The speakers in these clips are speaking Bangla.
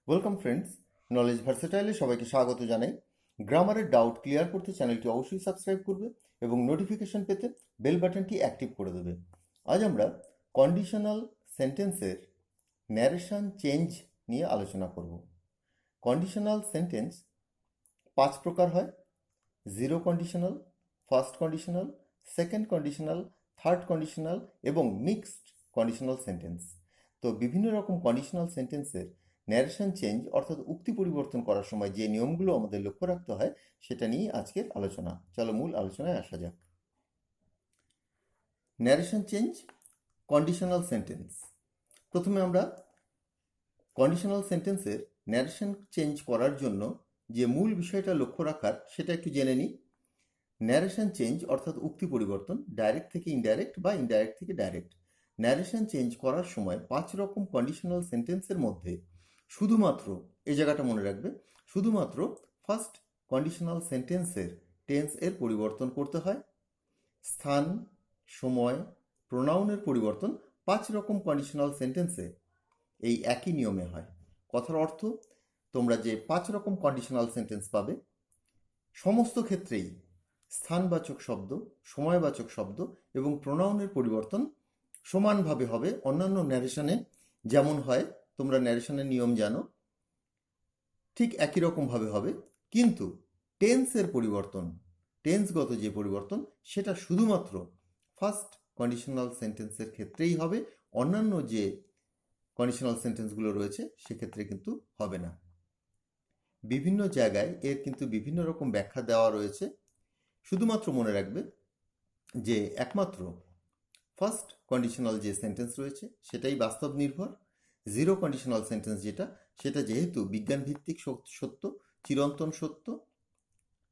ওয়েলকাম ফ্রেন্ডস, নলেজ ভার্সেটাইলে সবাইকে স্বাগত জানাই। গ্রামারের ডাউট ক্লিয়ার করতে চ্যানেলটি অবশ্যই সাবস্ক্রাইব করবে এবং নোটিফিকেশন পেতে বেল বাটনটি অ্যাক্টিভ করে দেবে। আজ আমরা কন্ডিশনাল সেন্টেন্সের ন্যারেশন চেঞ্জ নিয়ে আলোচনা করব। কন্ডিশনাল সেন্টেন্স 5 প্রকার হয়: zero conditional, first conditional, second conditional, third conditional এবং মিক্সড কন্ডিশনাল সেন্টেন্স। তো বিভিন্ন রকম কন্ডিশনাল সেন্টেন্সের ন্যারেশন চেঞ্জ অর্থাৎ উক্তি পরিবর্তন করার সময় যে নিয়মগুলো আমাদের লক্ষ্য রাখতে হয় সেটা নিয়ে আজকের আলোচনা। চলো মূল আলোচনায় আসা যাক। Narration change, conditional sentence. প্রথমে আমরা কন্ডিশনাল সেন্টেন্সের ন্যারেশন চেঞ্জ করার জন্য যে মূল বিষয়টা লক্ষ্য রাখার সেটা একটু জেনে নিই। ন্যারেশন চেঞ্জ অর্থাৎ উক্তি পরিবর্তন ডাইরেক্ট থেকে ইনডাইরেক্ট বা ইনডাইরেক্ট থেকে ডাইরেক্ট। ন্যারেশন চেঞ্জ করার সময় 5 রকম কন্ডিশনাল সেন্টেন্সের মধ্যে শুধুমাত্র, এই জায়গাটা মনে রাখবে, শুধুমাত্র ফার্স্ট কন্ডিশনাল সেন্টেন্সের টেন্স এর পরিবর্তন করতে হয়। স্থান, সময়, প্রোনাউনের পরিবর্তন 5 রকম কন্ডিশনাল সেন্টেন্সে এই একই নিয়মে হয়। কথার অর্থ, তোমরা যে 5 রকম কন্ডিশনাল সেন্টেন্স পাবে সমস্ত ক্ষেত্রেই স্থানবাচক শব্দ, সময়বাচক শব্দ এবং প্রোনাউনের পরিবর্তন সমানভাবে হবে। অন্যান্য ন্যারেশনে যেমন হয়, তোমরা ন্যারেশনের নিয়ম জানো, ঠিক একই রকমভাবে হবে, কিন্তু টেন্সের পরিবর্তন, টেন্সগত যে পরিবর্তন সেটা শুধুমাত্র ফার্স্ট কন্ডিশনাল সেন্টেন্সের ক্ষেত্রেই হবে। অন্যান্য যে কন্ডিশনাল সেন্টেন্সগুলো রয়েছে সেক্ষেত্রে কিন্তু হবে না। বিভিন্ন জায়গায় এর কিন্তু বিভিন্ন রকম ব্যাখ্যা দেওয়া রয়েছে। শুধুমাত্র মনে রাখবে যে একমাত্র ফার্স্ট কন্ডিশনাল যে সেন্টেন্স রয়েছে সেটাই বাস্তব নির্ভর। জিরো কন্ডিশনাল সেন্টেন্স যেটা, সেটা যেহেতু বিজ্ঞান ভিত্তিক সত্য, চিরন্তন সত্য,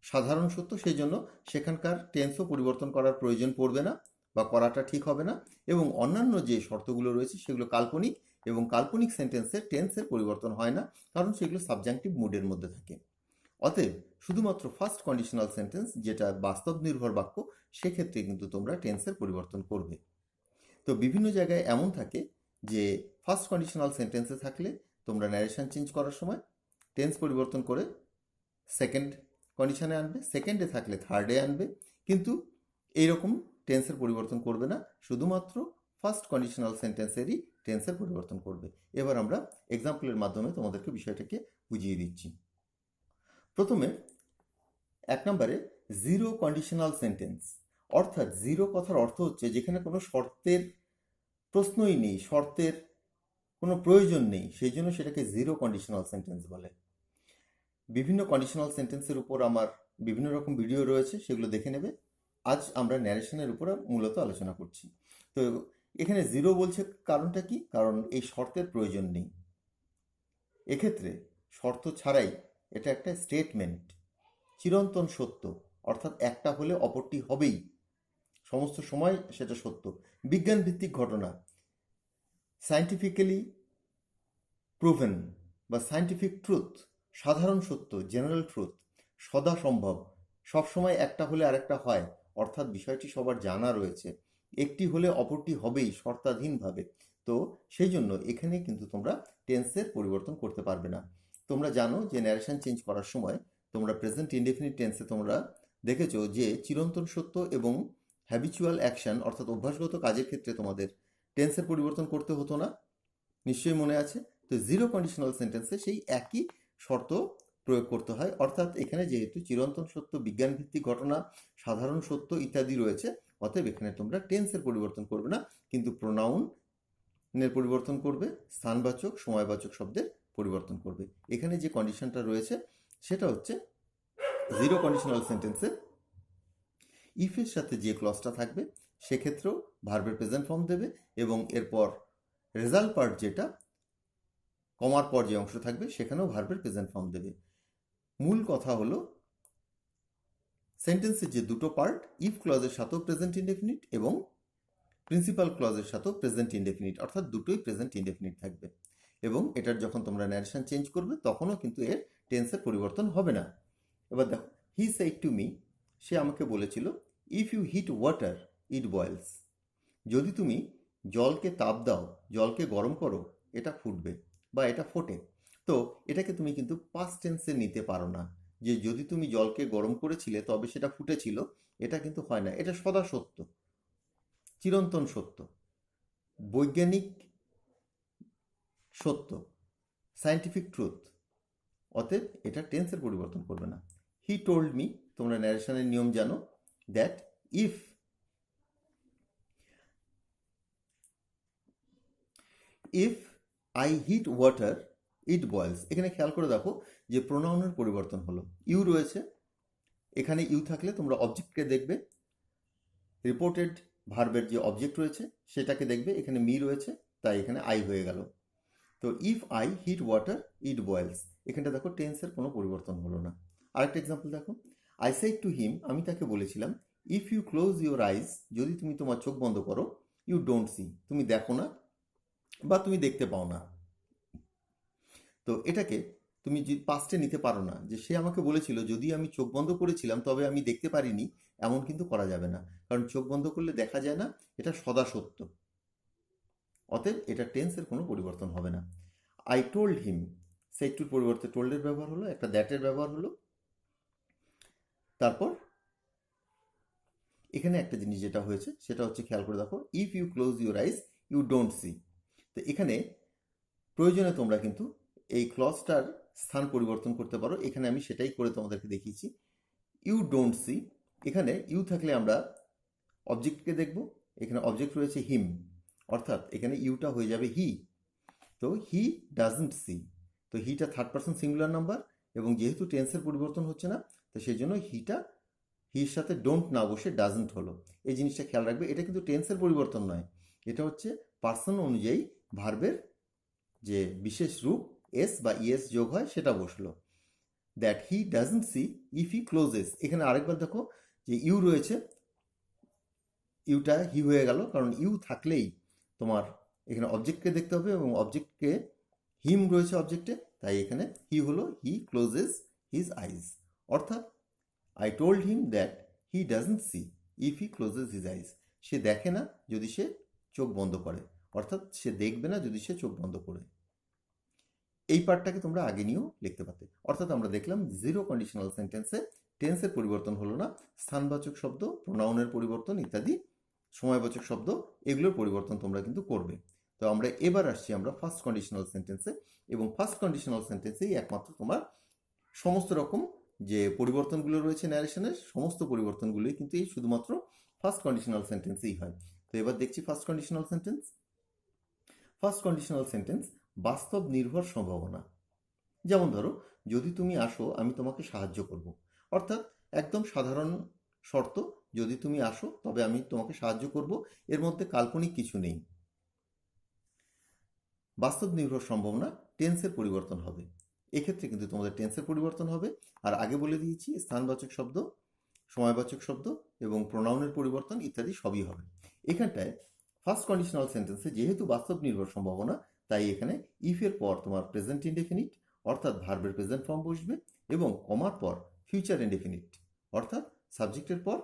সাধারণ সত্য, সেই জন্য সেখানকার টেন্সও পরিবর্তন করার প্রয়োজন পড়বে না বা করাটা ঠিক হবে না। এবং অন্যান্য যে শর্তগুলো রয়েছে সেগুলো কাল্পনিক, এবং কাল্পনিক সেন্টেন্সের টেন্সের পরিবর্তন হয় না, কারণ সেগুলো সাবজাংটিভ মুডের মধ্যে থাকে। অতএব শুধুমাত্র ফার্স্ট কন্ডিশনাল সেন্টেন্স যেটা বাস্তব নির্ভর বাক্য, সেক্ষেত্রে কিন্তু তোমরা টেন্সের পরিবর্তন করবে। তো বিভিন্ন জায়গায় এমন থাকে যে ফার্স্ট কন্ডিশনাল সেন্টেন্সে থাকলে তোমরা ন্যারেশন চেঞ্জ করার সময় টেন্স পরিবর্তন করে সেকেন্ড কন্ডিশনে আনবে, সেকেন্ডে থাকলে থার্ডে আনবে, কিন্তু এইরকম টেন্সের পরিবর্তন করবে না, শুধুমাত্র ফার্স্ট কন্ডিশনাল সেন্টেন্সেরই টেন্সের পরিবর্তন করবে। এবার আমরা এক্সাম্পলের মাধ্যমে তোমাদেরকে বিষয়টাকে বুঝিয়ে দিচ্ছি। প্রথমে 1 নম্বরে জিরো কন্ডিশনাল সেন্টেন্স, অর্থাৎ জিরো কথার অর্থ হচ্ছে যেখানে কোনো শর্তের প্রশ্নই নেই, শর্তের কোনো প্রয়োজন নেই, সেই জন্য সেটাকে জিরো কন্ডিশনাল সেন্টেন্স বলে। বিভিন্ন কন্ডিশনাল সেন্টেন্সের উপর আমার বিভিন্ন রকম ভিডিও রয়েছে, সেগুলো দেখে নেবে। আজ আমরা ন্যারেশনের উপর মূলত আলোচনা করছি। তো এখানে জিরো বলছে কারণটা কি? কারণ এই শর্তের প্রয়োজন নেই। এক্ষেত্রে শর্ত ছাড়াই এটা একটা স্টেটমেন্ট, চিরন্তন সত্য, অর্থাৎ একটা হলে অপরটি হবেই, সমস্ত সময় সেটা সত্য। বিজ্ঞান ভিত্তিক ঘটনা, সায়েন্টিফিক্যালি প্রুভেন বা সায়েন্টিফিক ট্রুথ, সাধারণ সত্য, জেনারেল ট্রুথ, সদা সম্ভব, সবসময় একটা হলে আরেকটা হয়, অর্থাৎ বিষয়টি সবার জানা রয়েছে, একটি হলে অপরটি হবেই শর্তাধীনভাবে। তো সেই জন্য এখানে কিন্তু তোমরা টেন্সের পরিবর্তন করতে পারবে না। তোমরা জানো যে ন্যারেশন চেঞ্জ করার সময় তোমরা প্রেজেন্ট ইনডেফিনিট টেন্সে তোমরা দেখেছো যে চিরন্তন সত্য এবং হ্যাবিচুয়াল অ্যাকশন অর্থাৎ অভ্যাসগত কাজের ক্ষেত্রে তোমাদের টেন্সের পরিবর্তন করতে হতো না, নিশ্চয়ই মনে আছে। তো জিরো কন্ডিশনাল সেন্টেন্সে সেই একই শর্ত প্রয়োগ করতে হয়, অর্থাৎ এখানে যেহেতু চিরন্তন সত্য, বিজ্ঞান ভিত্তিক ঘটনা, সাধারণ সত্য ইত্যাদি রয়েছে, অতএব এখানে তোমরা টেন্সের পরিবর্তন করবে না, কিন্তু প্রোনাউনের পরিবর্তন করবে, স্থানবাচক, সময়বাচক শব্দের পরিবর্তন করবে। এখানে যে কন্ডিশনটা রয়েছে সেটা হচ্ছে জিরো কন্ডিশনাল সেন্টেন্সে ইফের সাথে যে ক্লজটা থাকবে সেক্ষেত্রেও ভার্বের প্রেজেন্ট ফর্ম দেবে, এবং এরপর রেজাল্ট পার্ট যেটা কমার পর যে অংশ থাকবে সেখানেও ভার্বের প্রেজেন্ট ফর্ম দেবে। মূল কথা হলো সেন্টেন্সের যে দুটো পার্ট, ইফ ক্লজের সাথেও প্রেজেন্ট ইনডেফিনিট এবং প্রিন্সিপাল ক্লজের সাথেও প্রেজেন্ট ইনডেফিনিট, অর্থাৎ দুটোই প্রেজেন্ট ইনডেফিনিট থাকবে। এবং এটার যখন তোমরা ন্যারেশন চেঞ্জ করবে তখনও কিন্তু এর টেন্সের পরিবর্তন হবে না। এবার দেখো, হি সেড টু মি, সে আমাকে বলেছিল, if you heat water it boils, যদি তুমি জলকে তাপ দাও, জলকে গরম করো, এটা ফুটবে বা এটা ফোটে। তো এটাকে তুমি কিন্তু পাস্ট টেন্সে নিতে পারো না, যে যদি তুমি জলকে গরম করেছিলে তবে সেটা ফুটেছিল, এটা কিন্তু হয় না। এটা সদা সত্য, চিরন্তন সত্য, বৈজ্ঞানিক সত্য, সায়েন্টিফিক ট্রুথ। অতএব এটা টেন্সের পরিবর্তন করবে না। হি টোল্ড মি, তোমরা ন্যারেশনের নিয়ম জানো, that if I heat water it boils. এখানে খেয়াল করে দেখো যে প্রোনাউনের পরিবর্তন হলো। ইউ রয়েছে, এখানে ইউ থাকলে তোমরা অবজেক্টকে দেখবে, রিপোর্টেড ভার্বের যে অবজেক্ট রয়েছে সেটাকে দেখবে। এখানে মি রয়েছে, তাই এখানে আই হয়ে গেল। তো if I heat water it boils, এখানটা দেখো টেন্সের কোনো পরিবর্তন হলো না। আরেকটা এক্সাম্পল দেখো, আই সেড টু হিম, আমি তাকে বলেছিলাম, if you close your eyes, যদি তুমি তোমার চোখ বন্ধ করো, ইউ ডোন্ট সি, তুমি দেখো না বা তুমি দেখতে পাও না। তো এটাকে তুমি পাস্টে নিতে পারো না, যে সে আমাকে বলেছিল যদি আমি চোখ বন্ধ করেছিলাম তবে আমি দেখতে পারিনি, এমন কিন্তু করা যাবে না, কারণ চোখ বন্ধ করলে দেখা যায় না, এটা সদা সত্য। অতএব এটা টেন্সের কোনো পরিবর্তন হবে না। আই টোল্ড হিম, সেড টুর পরিবর্তে টোল্ডের ব্যবহার হলো, একটা দ্যাটের ব্যবহার হলো। তারপর এখানে একটা জিনিস যেটা হয়েছে সেটা হচ্ছে, খেয়াল করে দেখো, if you close your eyes you don't see. তো এখানে প্রয়োজনে তোমরা কিন্তু এই ক্লজটার স্থান পরিবর্তন করতে পারো। এখানে আমি সেটাই করে তোমাদেরকে দেখিয়েছি। ইউ ডোন্ট সি, এখানে ইউ থাকলে আমরা অবজেক্টকে দেখব, এখানে অবজেক্ট রয়েছে হিম, অর্থাৎ এখানে ইউটা হয়ে যাবে হি। তো হি ডাজন্ট সি, তো হিটা থার্ড পারসন সিঙ্গুলার নাম্বার, এবং যেহেতু টেন্সের পরিবর্তন হচ্ছে না, তো সেই জন্য হির সাথে ডোন্ট না বসে ডাজন্ট হলো। এই জিনিসটা খেয়াল রাখবে, এটা কিন্তু টেন্সের পরিবর্তন নয়, এটা হচ্ছে পার্সন অনুযায়ী ভার্বের যে বিশেষ রূপ এস বা ইএস যোগ হয় সেটা বসলো। That he doesn't see if he closes, এখানে আরেকবার দেখো যে ইউ রয়েছে, ইউটা হি হয়ে গেল, কারণ ইউ থাকলেই তোমার এখানে অবজেক্টকে দেখতে হবে, এবং অবজেক্টকে হিম রয়েছে অবজেক্টে, তাই এখানে হি হলো হি ক্লোজেস হিজ আইজ। অর্থাৎ I told him that he doesn't see if he closes his eyes, সে দেখে না যদি সে চোখ বন্ধ করে, অর্থাৎ সে দেখবে না যদি সে চোখ বন্ধ করে। এই পার্টটাকে তোমরা আগে নিয়েও লিখতে পারতে। অর্থাৎ আমরা দেখলাম জিরো কন্ডিশনাল সেন্টেন্সে টেন্সের পরিবর্তন হলো না, স্থানবাচক শব্দ, প্রোনাউনের পরিবর্তন ইত্যাদি, সময়বাচক শব্দ, এগুলোর পরিবর্তন তোমরা কিন্তু করবে। তো আমরা এবার আসছি আমরা ফার্স্ট কন্ডিশনাল সেন্টেন্সে, এবং ফার্স্ট কন্ডিশনাল সেন্টেন্সেই একমাত্র তোমার সমস্ত রকম যে পরিবর্তনগুলো রয়েছে ন্যারেশনের, সমস্ত পরিবর্তনগুলোই কিন্তু এই শুধুমাত্র ফার্স্ট কন্ডিশনাল সেন্টেন্সেই হয়। তো এবার দেখছি first conditional sentence. First conditional sentence বাস্তব নির্ভর সম্ভাবনা। যেমন ধরো, যদি তুমি আসো আমি তোমাকে সাহায্য করব, অর্থাৎ একদম সাধারণ শর্ত, যদি তুমি আসো তবে আমি তোমাকে সাহায্য করব, এর মধ্যে কাল্পনিক কিছু নেই। বাস্তব নির্ভর সম্ভাবনা, টেন্সের পরিবর্তন হবে, এক্ষেত্রে কিন্তু তোমাদের টেন্সের পরিবর্তন হবে। আর আগে বলে দিয়েছি স্থানবাচক শব্দ, সময়বাচক শব্দ এবং প্রোনাউনের পরিবর্তন ইত্যাদি সবই হবে। এখানটায় ফার্স্ট কন্ডিশনাল সেন্টেন্সে যেহেতু বাস্তব নির্ভর সম্ভাবনা, তাই এখানে ইফের পর তোমার প্রেজেন্ট ইনডেফিনিট অর্থাৎ ভার্বের প্রেজেন্ট ফর্ম বসবে, এবং কমার পর ফিউচার ইনডেফিনিট অর্থাৎ সাবজেক্টের পর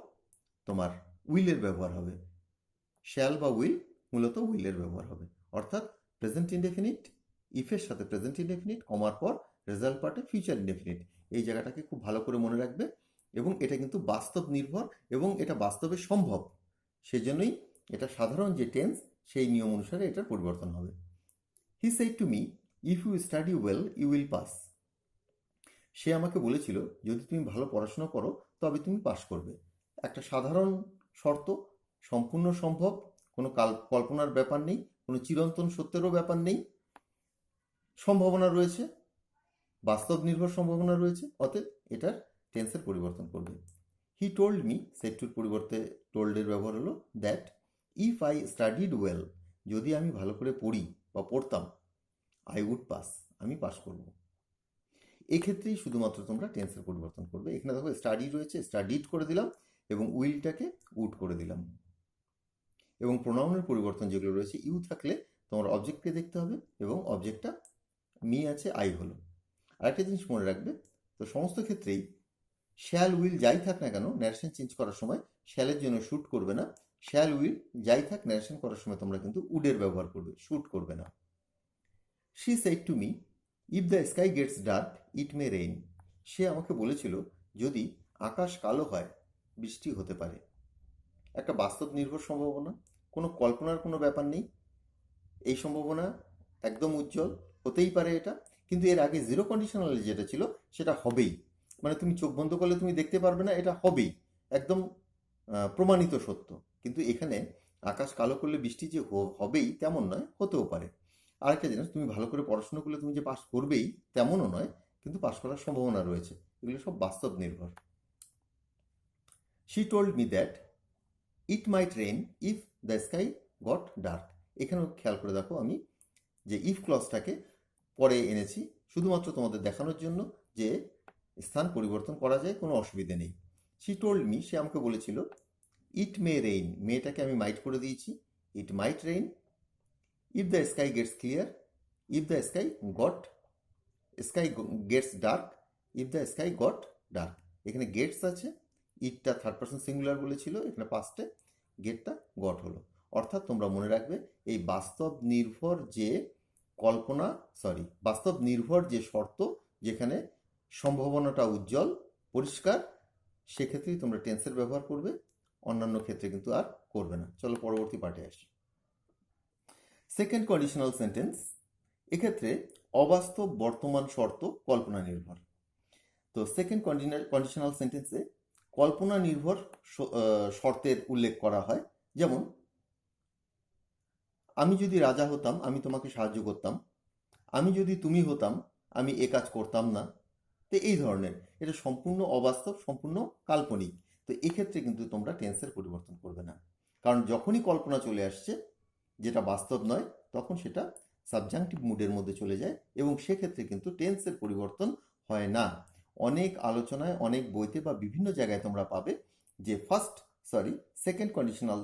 তোমার উইলের ব্যবহার হবে। শ্যাল বা উইল, মূলত উইলের ব্যবহার হবে, অর্থাৎ প্রেজেন্ট ইনডেফিনিট, ইফের সাথে প্রেজেন্ট ইনডেফিনিট, কমার পর রেজাল্ট পার্টে ফিউচার ইনডেফিনিট। এই জায়গাটাকে খুব ভালো করে মনে রাখবে, এবং এটা কিন্তু বাস্তব নির্ভর এবং এটা বাস্তবে সম্ভব, সেজন্যই এটা সাধারণ যে টেন্স সেই নিয়ম অনুসারে এটার পরিবর্তন হবে। He said to me, if you study well you will pass. সে আমাকে বলেছিল যদি তুমি ভালো পড়াশোনা করো তবে তুমি পাস করবে। একটা সাধারণ শর্ত, সম্পূর্ণ সম্ভব, কোনো কল্পনার ব্যাপার নেই, কোনো চিরন্তন সত্যেরও ব্যাপার নেই, সম্ভাবনা রয়েছে, বাস্তব নির্ভর সম্ভাবনা রয়েছে, অতএব এটার টেন্সের পরিবর্তন করবে। হি টোল্ড মি, সেড টুর পরিবর্তে টোল্ডের ব্যবহার হলো, that if I studied well, যদি আমি ভালো করে পড়ি বা পড়তাম, আই উড পাস, আমি পাস করব। এক্ষেত্রেই শুধুমাত্র তোমরা টেন্সের পরিবর্তন করবে। এখানে দেখো স্টাডি রয়েছে, স্টাডিড করে দিলাম, এবং উইলটাকে উড করে দিলাম। এবং প্রোনাউনের পরিবর্তন যেগুলো রয়েছে, ইউ থাকলে তোমার অবজেক্টকে দেখতে হবে, এবং অবজেক্টটা মি আছে, আই হলো। আরেকটা জিনিস মনে রাখবে, তো সমস্ত ক্ষেত্রেই শ্যাল উইল যাই থাক না কেন ন্যারেশন চেঞ্জ করার সময় শ্যালের জন্য শুট করবে না, শ্যাল উইল যাই থাক ন্যারেশন করার সময় তোমরা কিন্তু উডের ব্যবহার করবে, শুট করবে না। She said to me, if the sky gets dark it may rain. সে আমাকে বলেছিল যদি আকাশ কালো হয় বৃষ্টি হতে পারে। একটা বাস্তব নির্ভর সম্ভাবনা, কোনো কল্পনার কোনো ব্যাপার নেই। এই সম্ভাবনা একদম উজ্জ্বল, হতেই পারে এটা। কিন্তু এর আগে জিরো কন্ডিশনাল যেটা ছিল সেটা হবেই, মানে তুমি চোখ বন্ধ করলে তুমি দেখতে পারবে না, এটা হবেই, একদম প্রমাণিত সত্য। কিন্তু এখানে আকাশ কালো করলে বৃষ্টি যে হবেই তেমন নয়, হতেও পারে। আরেকটা জিনিস, তুমি ভালো করে পড়াশোনা করলে তুমি যে পাস করবেই তেমনও নয়, কিন্তু পাস করার সম্ভাবনা রয়েছে। এগুলো সব বাস্তব নির্ভর। She told me that it might rain if the sky got dark. এখানেও খেয়াল করে দেখো, আমি যে ইফ ক্লজটাকে পরে এনেছি শুধুমাত্র তোমাদের দেখানোর জন্য যে স্থান পরিবর্তন করা যায়, কোনো অসুবিধে নেই। শি টোল্ড মি, সে আমাকে বলেছিল ইট মে রেইন, মেটাকে আমি মাইট করে দিয়েছি, it might rain if the sky gets clear, if the sky gets dark, if the sky got dark. এখানে গেটস আছে, ইটটা থার্ড পার্সন সিঙ্গুলার বলেছিল, এখানে পাস্টে গেটটা গট হলো। অর্থাৎ তোমরা মনে রাখবে এই বাস্তব নির্ভর যে বাস্তব নির্ভর যে শর্ত, যেখানে সম্ভাবনাটা উজ্জ্বল পরিষ্কার, সেক্ষেত্রেই তোমরা টেন্সের ব্যবহার করবে, অন্যান্য ক্ষেত্রে কিন্তু আর করবে না। চলো পরবর্তী পার্টে আসি। সেকেন্ড কন্ডিশনাল সেন্টেন্স, এক্ষেত্রে অবাস্তব বর্তমান শর্ত কল্পনা নির্ভর। তো সেকেন্ড কন্ডিশনাল সেন্টেন্সে কল্পনা নির্ভর শর্তের উল্লেখ করা হয়। যেমন, আমি যদি রাজা হতাম আমি তোমাকে সাহায্য করতাম, আমি যদি তুমি হতাম আমি এ কাজ করতাম না। তো এই ধরনের, এটা সম্পূর্ণ অবাস্তব, সম্পূর্ণ কাল্পনিক। তো এক্ষেত্রে কিন্তু তোমরা টেন্সের পরিবর্তন করবে না, কারণ যখনই কল্পনা চলে আসছে যেটা বাস্তব নয়, তখন সেটা সাবজাংটিভ মুডের মধ্যে চলে যায়, এবং সেক্ষেত্রে কিন্তু টেন্সের পরিবর্তন হয় না। অনেক আলোচনায়, অনেক বইতে বা বিভিন্ন জায়গায় তোমরা পাবে যে সেকেন্ড কন্ডিশনাল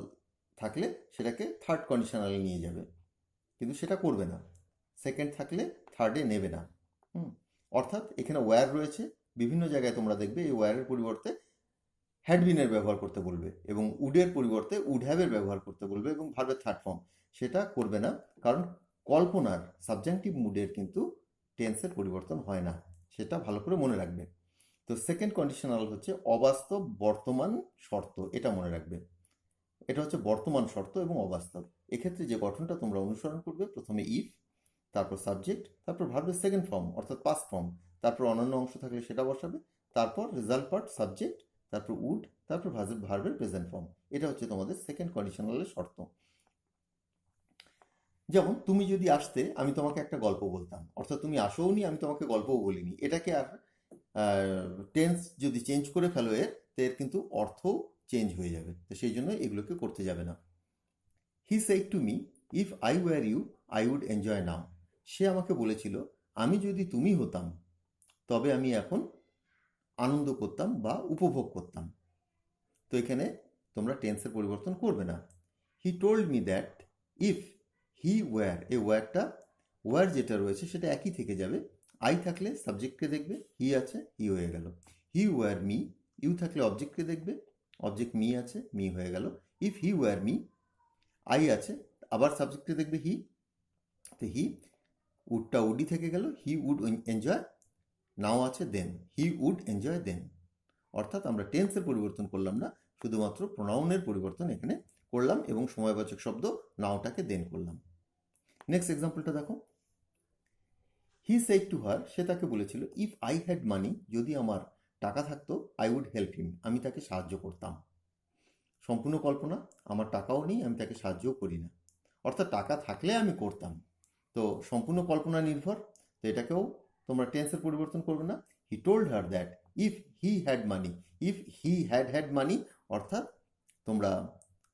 থাকলে সেটাকে থার্ড কন্ডিশনালে নিয়ে যাবে, কিন্তু সেটা করবে না। সেকেন্ড থাকলে থার্ডে নেবে না। অর্থাৎ এখানে ওয়্যার রয়েছে, বিভিন্ন জায়গায় তোমরা দেখবে এই ওয়্যারের পরিবর্তে হ্যাডবিনের ব্যবহার করতে বলবে, এবং উডের পরিবর্তে উড হ্যাভের ব্যবহার করতে বলবে, এবং ভার্বের থার্ড ফর্ম। সেটা করবে না, কারণ কল্পনার সাবজাংটিভ মুডের কিন্তু টেন্সের পরিবর্তন হয় না, সেটা ভালো করে মনে রাখবে। তো সেকেন্ড কন্ডিশনাল হচ্ছে অবাস্তব বর্তমান শর্ত, এটা মনে রাখবে। এটা হচ্ছে বর্তমান শর্ত এবং অবাস্তব। এক্ষেত্রে যে গঠনটা তোমরা অনুসরণ করবে, প্রথমে ইফ, তারপর সাবজেক্ট, তারপর ভার্বের সেকেন্ড ফর্ম অর্থাৎ পাস্ট ফর্ম, তারপর অন্যান্য অংশ থাকলে সেটা বসাবে, তারপর রেজাল্ট পার্ট সাবজেক্ট, তারপর উড, তারপর ভার্বের প্রেজেন্ট ফর্ম। এটা হচ্ছে তোমাদের সেকেন্ড কন্ডিশনালের শর্ত। যেমন, তুমি যদি আসতে আমি তোমাকে একটা গল্প বলতাম, অর্থাৎ তুমি আসোওনি, আমি তোমাকে গল্পও বলিনি। এটাকে আর টেন্স যদি চেঞ্জ করে ফেলো এর কিন্তু অর্থ চেঞ্জ হয়ে যাবে, তো সেই জন্য এগুলোকে করতে যাবে না। He said to me if I were you I would enjoy now. সে আমাকে বলেছিল আমি যদি তুমি হতাম তবে আমি এখন আনন্দ করতাম বা উপভোগ করতাম। তো এখানে তোমরা টেন্সের পরিবর্তন করবে না। He told me that if he were, এই ওয়্যার যেটা রয়েছে সেটা একই থেকে যাবে। আই থাকলে সাবজেক্টকে দেখবে, হি আছে, হি হয়ে গেল। হি ওয়্যার মি, ইউ থাকলে অবজেক্টকে দেখবে, অবজেক্ট মি আছে, মি হয়ে গেল। If he were me, I আছে, আবার সাবজেক্টে দেখবে হি, তো হি, উডটা উডি থেকে গেল, হি উড এনজয়, নাও আছে দেন, হি উড এনজয় দেন। অর্থাৎ আমরা টেন্সের পরিবর্তন করলাম না, শুধুমাত্র প্রোনাউনের পরিবর্তন এখানে করলাম, এবং সময়বাচক শব্দ নাওটাকে দেন করলাম। নেক্সট এক্সাম্পলটা দেখো। হি সেড টু হার, সে তাকে বলেছিল ইফ আই হ্যাড মানি, যদি আমার টাকা থাকতো, আই উড হেল্প হিম, আমি তাকে সাহায্য করতাম। সম্পূর্ণ কল্পনা, আমার টাকাও নেই, আমি তাকে সাহায্যও করি না। অর্থাৎ টাকা থাকলে আমি করতাম, তো সম্পূর্ণ কল্পনা নির্ভর। তো এটাকেও তোমরা টেন্সের পরিবর্তন করবে না। He told her that if he had money, if he had মানি, অর্থাৎ তোমরা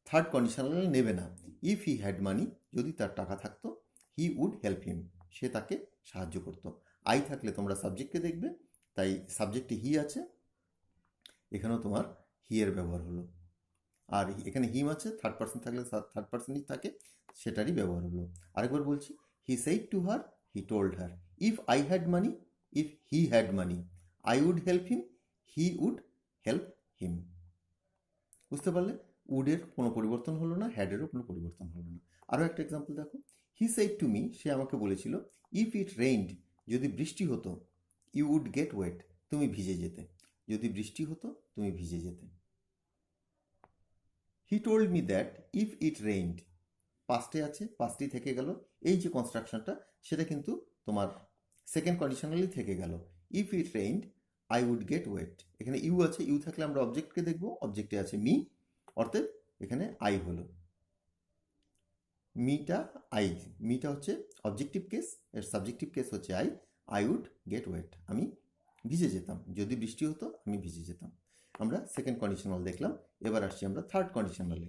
থার্ড কন্ডিশনালে নেবে না। ইফ হি হ্যাড মানি, যদি তার টাকা থাকতো, হি উড হেল্প হিম, সে তাকে সাহায্য করতো। আই থাকলে তোমরা সাবজেক্টকে দেখবে, তাই সাবজেক্টে হি আছে, এখানেও তোমার হি এর ব্যবহার হলো। আর এখানে হিম আছে, থার্ড পার্সন থাকলে থার্ড পার্সনই থাকে, সেটারই ব্যবহার হলো। আরেকবার বলছি, he said to her, he told her if I had money, if he had money, I would help him, he would help him. বুঝতে পারলে? উডের কোনো পরিবর্তন হলো না, হ্যাডেরও কোনো পরিবর্তন হলো না। আরও একটা এক্সাম্পল দেখো। হি সেড টু মি, সে আমাকে বলেছিল ইফ ইট রেইনড যদি বৃষ্টি হতো, ইউ উড গেট ওয়েট, তুমি ভিজে যেতে। যদি বৃষ্টি হতো তুমি ভিজে যেতে। He told me that if it rained, পাস্টে আছে, পাস্টই থেকে গেল। এই যে কনস্ট্রাকশনটা সেটা কিন্তু তোমার সেকেন্ড কন্ডিশনালি থেকে গেল। If it rained I would get wet, এখানে ইউ আছে, ইউ থাকলে আমরা অবজেক্টকে দেখবো, অবজেক্টে আছে মি, অর্থাৎ এখানে আই হলো। মিটা হচ্ছে অবজেক্টিভ কেস, এর সাবজেক্টিভ কেস হচ্ছে আই উড গেট ওয়েট, আমি ভিজে যেতাম। যদি বৃষ্টি হতো আমি ভিজে যেতাম। আমরা সেকেন্ড কন্ডিশনাল দেখলাম, এবার আসছি আমরা থার্ড কন্ডিশনালে।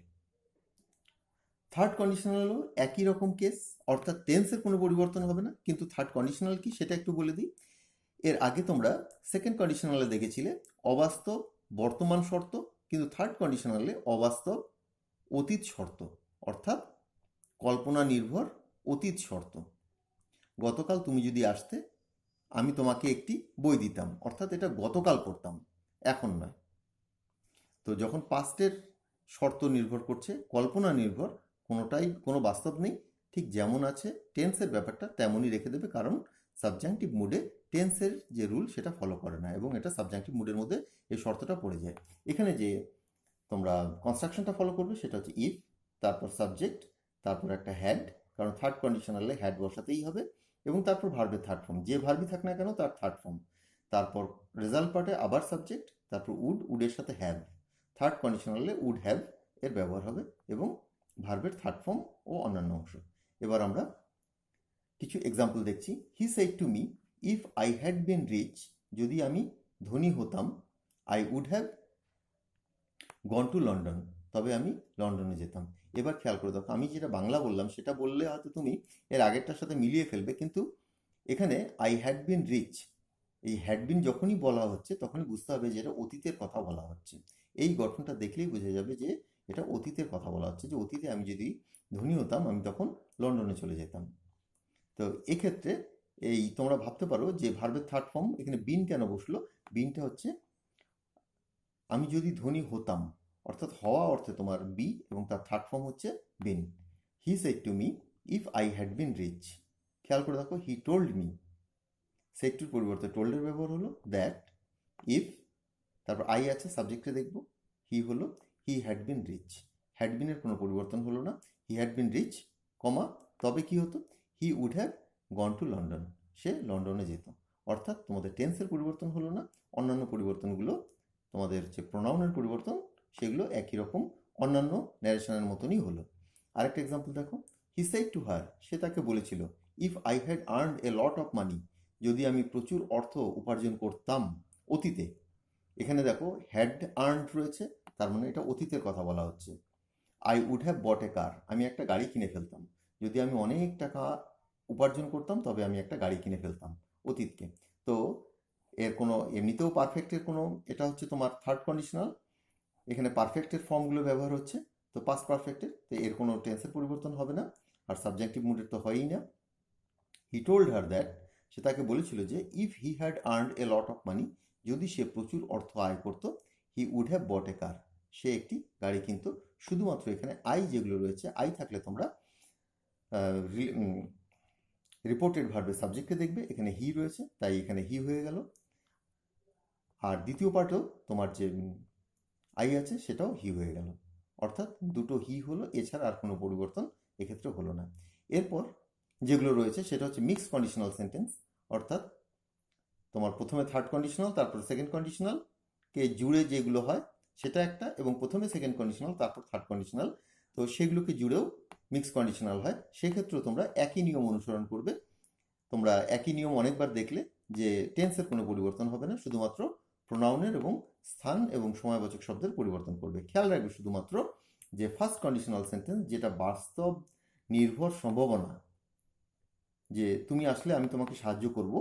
থার্ড কন্ডিশনালও একই রকম কেস, অর্থাৎ টেন্সের কোনো পরিবর্তন হবে না, কিন্তু থার্ড কন্ডিশনাল কি সেটা একটু বলে দিই। এর আগে তোমরা সেকেন্ড কন্ডিশনালে দেখেছিলে অবাস্তব বর্তমান শর্ত, কিন্তু থার্ড কন্ডিশনালে অবাস্তব অতীত শর্ত, অর্থাৎ কল্পনা নির্ভর অতীত শর্ত। গতকাল তুমি যদি আসতে আমি তোমাকে একটি বই দিতাম, অর্থাৎ এটা গতকাল করতাম, এখন নয়। তো যখন পাস্টের শর্ত নির্ভর করছে, কল্পনা নির্ভর, কোনোটাই কোনো বাস্তব নেই, ঠিক যেমন আছে টেন্সের ব্যাপারটা তেমনই রেখে দেবে, কারণ সাবজাংটিভ মুডে টেন্সের যে রুল সেটা ফলো করে না, এবং এটা সাবজাংটিভ মুডের মধ্যে এই শর্তটা পড়ে যায়। এখানে যে তোমরা কনস্ট্রাকশনটা ফলো করবে সেটা হচ্ছে ইফ, তারপর সাবজেক্ট, তারপর একটা হ্যাড, কারণ থার্ড কন্ডিশনালে হ্যাড বসাতেই হবে, এবং তারপর ভার্বের থার্ড ফর্ম, যে ভার্বই থাক না কেন তার থার্ড ফর্ম, তারপর রেজাল্ট পার্টে আবার সাবজেক্ট, তারপর উডের সাথে হ্যাভ, থার্ড কন্ডিশনালে উড হ্যাভ এর ব্যবহার হবে, এবং ভার্বের থার্ড ফর্ম ও অন্যান্য অংশ। এবার আমরা কিছু এক্সাম্পল দেখছি। He said to me if I had been rich, যদি আমি ধনী হতাম, I would have gone to London, তবে আমি লন্ডনে যেতাম। এবার খেয়াল করে দেখো, আমি যেটা বাংলা বললাম সেটা বললে হয়তো তুমি এর আগেরটার সাথে মিলিয়ে ফেলবে, কিন্তু এখানে আই হ্যাড বিন রিচ, এই হ্যাড বিন যখনই বলা হচ্ছে তখনই বুঝতে হবে যে এটা অতীতের কথা বলা হচ্ছে। এই গঠনটা দেখলেই বোঝা যাবে যে এটা অতীতের কথা বলা হচ্ছে, যে অতীতে আমি যদি ধনী হতাম আমি তখন লন্ডনে চলে যেতাম। তো এক্ষেত্রে এই তোমরা ভাবতে পারো যে ভার্বের থার্ড ফর্ম এখানে বিন কেন বসলো। বিনটা হচ্ছে আমি যদি ধনী হতাম, অর্থাৎ হওয়া অর্থে তোমার বি, এবং তার থার্ড ফর্ম হচ্ছে been. He said to me if I had been rich, খেয়াল করে দেখো হি টোল্ড মি, সেড টুর পরিবর্তে টোল্ডের ব্যবহার হলো। দ্যাট ইফ, তারপর আই আছে, সাবজেক্টে দেখবো, হি হলো he had been rich, had বিনের কোনো পরিবর্তন হলো না, হি হ্যাড বিন রিচ, কমা, তবে কি হতো, he would have gone to London, সে লন্ডনে যেত। অর্থাৎ তোমাদের টেন্সের পরিবর্তন হলো না, অন্যান্য পরিবর্তনগুলো তোমাদের যে প্রোনাউনের পরিবর্তন সেগুলো একই রকম অন্যান্য ন্যারেশনের মতনই হলো। আরেকটা এক্সাম্পল দেখো, হি সেড টু হার, সে তাকে বলেছিল, if I had earned a lot of money, যদি আমি প্রচুর অর্থ উপার্জন করতাম অতীতে। এখানে দেখো হ্যাড আর্নড রয়েছে, তার মানে এটা অতীতের কথা বলা হচ্ছে। আই উড হ্যাভ বট এ কার, আমি একটা গাড়ি কিনে ফেলতাম, যদি আমি অনেক টাকা উপার্জন করতাম তবে আমি একটা গাড়ি কিনে ফেলতাম, অতীতকে। তো এর কোনো এমনিতেও পারফেক্টের কোনো, এটা হচ্ছে তোমার থার্ড কন্ডিশনাল, এখানে পারফেক্টের ফর্মগুলো ব্যবহার হচ্ছে, তো পাস্ট পারফেক্টের, তো এর কোনো টেন্সের পরিবর্তন হবে না, আর সাবজেক্টিভ মুডের তো হয়ই না। হি টোল্ড হার দ্যাট, সে তাকে বলেছিল যে if he had earned a lot of money, যদি সে প্রচুর অর্থ আয় করত, হি উড হ্যাভ বট এ কার, সে একটি গাড়ি কিনত। শুধুমাত্র এখানে আই যেগুলো রয়েছে, আই থাকলে তোমরা রিপোর্টেড ভার্বের সাবজেক্টে দেখবে, এখানে হি রয়েছে তাই এখানে হি হয়ে গেল। আর দ্বিতীয় পার্টেও তোমার যে আই আছে সেটাও হি হয়ে গেল, অর্থাৎ দুটো হি হলো, এছাড়া আর কোনো পরিবর্তন এক্ষেত্রে হলো না। এরপর যেগুলো রয়েছে সেটা হচ্ছে মিক্সড কন্ডিশনাল সেন্টেন্স, অর্থাৎ তোমার প্রথমে থার্ড কন্ডিশনাল তারপর সেকেন্ড কন্ডিশনালকে জুড়ে যেগুলো হয় সেটা একটা, এবং প্রথমে সেকেন্ড কন্ডিশনাল তারপর থার্ড কন্ডিশনাল, তো সেগুলোকে জুড়েও মিক্সড কন্ডিশনাল হয়। সেক্ষেত্রেও তোমরা একই নিয়ম অনুসরণ করবে। তোমরা একই নিয়ম অনেকবার দেখলে যে টেন্সের কোনো পরিবর্তন হবে না, শুধুমাত্র প্রোনাউনের এবং স্থান এবং সময়বাচক শব্দের পরিবর্তন করবে। খেয়াল রাখবে শুধুমাত্র যে ফার্স্ট কন্ডিশনাল সেন্টেন্স, যেটা বাস্তব নির্ভর সম্ভাবনা, যে তুমি আসলে আমি তোমাকে সাহায্য করব,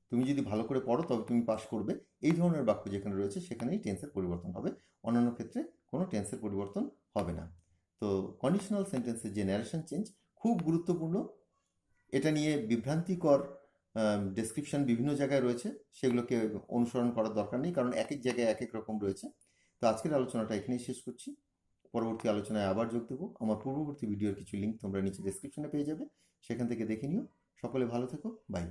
তুমি যদি ভালো করে পড়ো তবে তুমি পাস করবে, এই ধরনের বাক্য যেখানে রয়েছে সেখানেই টেন্সের পরিবর্তন হবে, অন্যান্য ক্ষেত্রে কোনো টেন্সের পরিবর্তন হবে না। তো কন্ডিশনাল সেন্টেন্সের যে ন্যারেশন চেঞ্জ খুব গুরুত্বপূর্ণ, এটা নিয়ে বিভ্রান্তিকর ডেসক্রিপশন বিভিন্ন জায়গায় রয়েছে, সেগুলোকে অনুসরণ করার দরকার নেই, কারণ এক এক জায়গায় এক এক রকম রয়েছে। তো আজকের আলোচনাটা এখানেই শেষ করছি, পরবর্তী আলোচনায় আবার যোগ দেবো। আমার পূর্ববর্তী ভিডিওর কিছু লিঙ্ক তোমরা নিচে ডেসক্রিপশনে পেয়ে যাবে, সেখান থেকে দেখে নিও। সকলে ভালো থেকো, বাই।